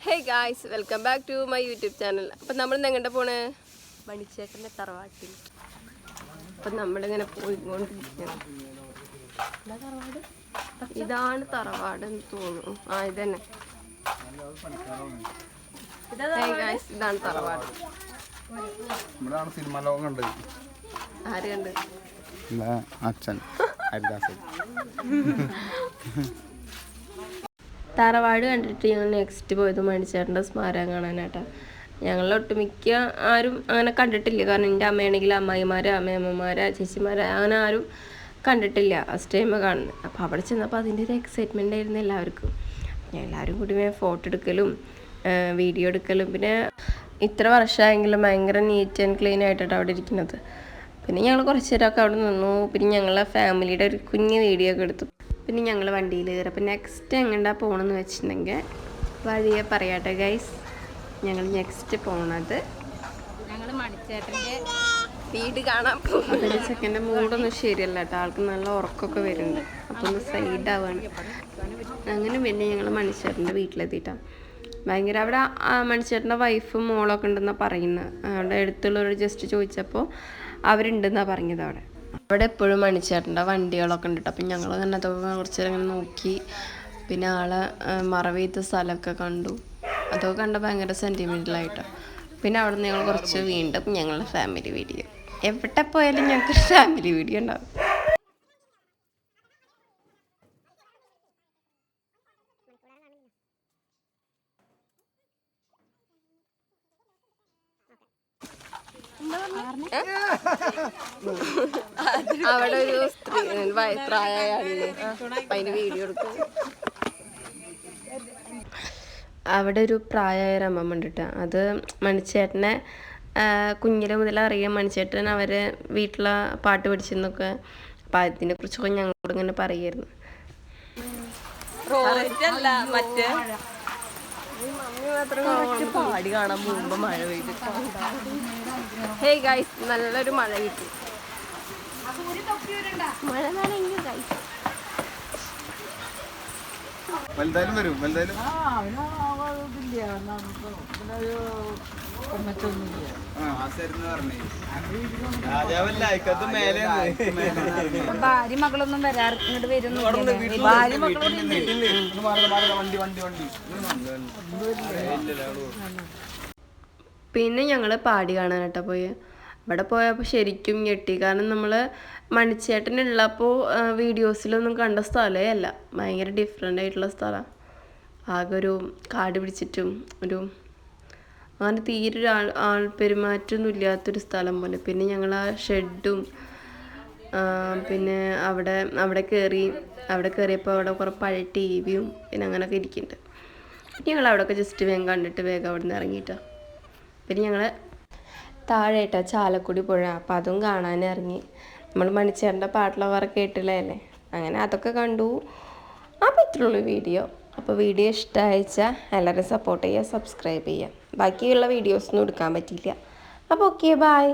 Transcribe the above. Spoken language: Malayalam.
Hey guys, welcome back to my YouTube channel. അപ്പോൾ നമ്മൾ ഇന്ന് എങ്ങോട്ടാ പോണേ? മണിച്ചേട്ടൻ്റെ തറവാട്ടിൽ. അപ്പോൾ നമ്മളിങ്ങനെ പോയിക്കൊണ്ടിരിക്കുകയാണ്. ഇതാണ് തറവാട് എന്ന് തോന്നുന്നു. ഇതന്നെ. Hey guys, ഇതാണ് തറവാട്. ഇവിടെയാണ് സിനിമ ലോകം കണ്ടത്. ആര് കണ്ട്? അച്ഛൻ ഹരിദാസൻ. തറവാട് കണ്ടിട്ട് ഞങ്ങൾ നെക്സ്റ്റ് പോയത് മണിച്ചേട്ടൻ്റെ സ്മാരകം കാണാനായിട്ടാണ്. ഞങ്ങൾ ഒട്ടുമിക്ക ആരും അങ്ങനെ കണ്ടിട്ടില്ല. കാരണം എൻ്റെ അമ്മയാണെങ്കിൽ അമ്മായിമാർ, അമ്മയമ്മമാർ, ചേച്ചിമാർ അങ്ങനെ ആരും കണ്ടിട്ടില്ല. ഫസ്റ്റ് ടൈം കാണുന്നത്. അപ്പോൾ അവിടെ ചെന്നപ്പോൾ അതിൻ്റെ ഒരു എക്സൈറ്റ്മെൻ്റ് ആയിരുന്നു എല്ലാവർക്കും. എല്ലാവരും കൂടി ഫോട്ടോ എടുക്കലും വീഡിയോ എടുക്കലും പിന്നെ ഇത്ര വർഷമായെങ്കിലും ഭയങ്കര നീറ്റ് ആൻഡ് ക്ലീൻ ആയിട്ടാണ് അവിടെ ഇരിക്കുന്നത്. പിന്നെ ഞങ്ങൾ കുറച്ച് നേരമൊക്കെ അവിടെ നിന്നു. പിന്നെ ഞങ്ങളെ ഫാമിലിയുടെ ഒരു കുഞ്ഞ് വീഡിയോ ഒക്കെ എടുത്തു. പിന്നെ ഞങ്ങൾ വണ്ടിയിൽ കയറി. അപ്പോൾ നെക്സ്റ്റ് എങ്ങോട്ടാണ് പോകണമെന്ന് വെച്ചിട്ടുണ്ടെങ്കിൽ വഴിയെ പറയാട്ടെ ഗൈസ്. ഞങ്ങൾ നെക്സ്റ്റ് പോണത് ഞങ്ങൾ മണിച്ചേട്ടൻ്റെ വീട് കാണാൻ പോകും. പിന്നെ ചെക്കൻ്റെ മൂടൊന്നും ശരിയല്ല കേട്ടോ. ആൾക്ക് നല്ല ഉറക്കമൊക്കെ വരുന്നുണ്ട്. അപ്പോൾ ഒന്ന് സൈഡാവാണ്. അങ്ങനെ പിന്നെ ഞങ്ങൾ മണിച്ചേട്ടൻ്റെ വീട്ടിലെത്തിയിട്ടാണ്. ഭയങ്കര അവിടെ മണിച്ചേട്ടൻ്റെ വൈഫും മോളൊക്കെ ഉണ്ടെന്നാണ് പറയുന്നത്. അവിടെ അടുത്തുള്ളവരോട് ജസ്റ്റ് ചോദിച്ചപ്പോൾ അവരുണ്ടെന്നാണ് പറഞ്ഞത്. അവിടെ എപ്പോഴും മണിച്ചേട്ടൻ്റെ വണ്ടികളൊക്കെ ഉണ്ട്. അപ്പം ഞങ്ങൾ അങ്ങനെ അതൊക്കെ കുറച്ച് നേരം ഇങ്ങനെ നോക്കി. പിന്നെ ആളെ മറവെയ്ത്ത സ്ഥലമൊക്കെ കണ്ടു. അതൊക്കെ കണ്ട ഭയങ്കര സെൻറ്റിമെൻ്റലായിട്ടാണ്. പിന്നെ അവിടെ നിന്ന് ഞങ്ങൾ കുറച്ച് വീണ്ടും ഞങ്ങളുടെ ഫാമിലി വീഡിയോ. എവിടെ പോയാലും ഞങ്ങൾക്ക് ഫാമിലി വീഡിയോ ഉണ്ടാവും. അവിടെ ഒരു സ്ത്രീ പ്രായമായ ആളില്ലേ, അപ്പം അതിന് വീഡിയോ എടുക്കും. അവിടെ ഒരു പ്രായമായ ഒരു അമ്മമ്മ ഉണ്ട് കേട്ടോ. അത് മണിച്ചേട്ടനെ കുഞ്ഞിലെ മുതൽ അറിയാം. മണിച്ചേട്ടൻ അവരെ വീട്ടിലെ പാട്ട് പഠിച്ചെന്നൊക്കെ. അപ്പം അതിനെ കുറിച്ചൊക്കെ ഞങ്ങളോട് ഇങ്ങനെ പറയായിരുന്നു. മറ്റേ പാടി കാണാൻ പോകുമ്പോൾ മഴ പെയ്ത്. ഹേയ് ഗൈസ്, നല്ലൊരു മഴ കിട്ടി. മഴ നനഞ്ഞു ഗൈസ്. വലുതായാലും വരും. വലുതായാലും ഭാര്യ മകളൊന്നും വരാറ് ഇങ്ങോട്ട് വരുന്നു. പിന്നെ ഞങ്ങൾ പാടി കാണാനായിട്ടാ പോയി. അവിടെ പോയപ്പോൾ ശരിക്കും ഞെട്ടി. കാരണം നമ്മൾ മണിച്ചേട്ടനുള്ളപ്പോൾ വീഡിയോസിലൊന്നും കണ്ട സ്ഥലമേ അല്ല. ഭയങ്കര ഡിഫറെൻ്റ് ആയിട്ടുള്ള സ്ഥലമാണ്. ആകെ ഒരു കാട് പിടിച്ചിട്ടും ഒരു അങ്ങനെ തീരെ ഒരു ആൾപ്പെരുമാറ്റമൊന്നും ഇല്ലാത്തൊരു സ്ഥലം പോലെ. പിന്നെ ഞങ്ങൾ ആ ഷെഡും പിന്നെ അവിടെ കയറിയപ്പോൾ അവിടെ കുറേ പഴയ TV യും പിന്നെ അങ്ങനെയൊക്കെ ഇരിക്കുന്നുണ്ട്. പിന്നെ ഞങ്ങൾ അവിടെയൊക്കെ ജസ്റ്റ് വേഗം കണ്ടിട്ട് വേഗം അവിടെ നിന്ന് ഇറങ്ങിയിട്ടാണ്. പിന്നെ ഞങ്ങൾ താഴെയിട്ടാ ചാലക്കുടി പുഴ. അപ്പോൾ അതും കാണാൻ ഇറങ്ങി. നമ്മൾ മണിച്ചേട്ടൻ്റെ പാട്ടിലൊക്കെ കേട്ടില്ലേ അല്ലേ, അങ്ങനെ അതൊക്കെ കണ്ടു. അപ്പോൾ ഇത്രയുള്ളൂ വീഡിയോ. അപ്പോൾ വീഡിയോ ഇഷ്ടമായിച്ചാൽ എല്ലാവരും സപ്പോർട്ട് ചെയ്യുക, സബ്സ്ക്രൈബ് ചെയ്യുക. ബാക്കിയുള്ള വീഡിയോസൊന്നും എടുക്കാൻ പറ്റിയില്ല. അപ്പോൾ ഓക്കെ, ബൈ.